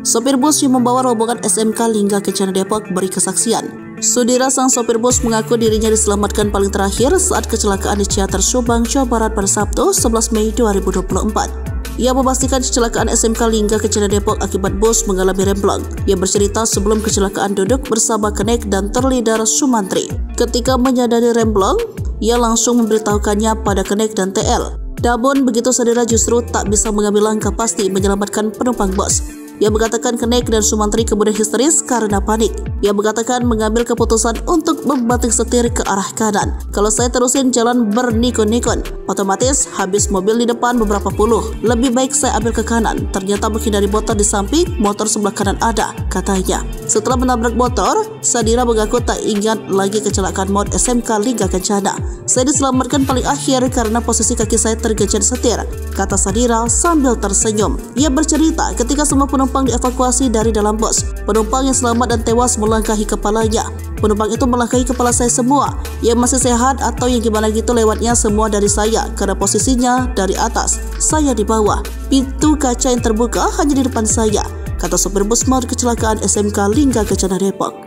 Sopir bus yang membawa rombongan SMK Lingga Kencana Depok beri kesaksian. Sudira, sang sopir bus mengaku dirinya diselamatkan paling terakhir saat kecelakaan di Ciater Subang, Jawa Barat pada Sabtu 11 Mei 2024. Ia memastikan kecelakaan SMK Lingga Kencana Depok akibat bus mengalami remblong. Ia bercerita sebelum kecelakaan duduk bersama Kenek dan Terlidar Sumantri. Ketika menyadari remblong, ia langsung memberitahukannya pada Kenek dan TL. Namun begitu Sudira justru tak bisa mengambil langkah pasti menyelamatkan penumpang bus. Ia mengatakan Kenek dan Sumantri kemudian histeris karena panik. Ia mengatakan mengambil keputusan untuk membanting setir ke arah kanan. Kalau saya terusin jalan bernikon-nikon, otomatis habis mobil di depan beberapa puluh. Lebih baik saya ambil ke kanan. Ternyata menghindari motor di samping, motor sebelah kanan ada, katanya. Setelah menabrak motor, Sudira mengaku tak ingat lagi kecelakaan maut SMK Lingga Kencana. Saya diselamatkan paling akhir karena posisi kaki saya tergencet setir, kata Sudira sambil tersenyum. Ia bercerita ketika semua penumpang dievakuasi dari dalam bus. Penumpang yang selamat dan tewas melangkahi kepalanya. Penumpang itu melangkahi kepala saya semua. Yang masih sehat atau yang gimana gitu lewatnya semua dari saya karena posisinya dari atas. Saya di bawah. Pintu kaca yang terbuka hanya di depan saya, kata sopir bus maut kecelakaan SMK Lingga Kencana Depok.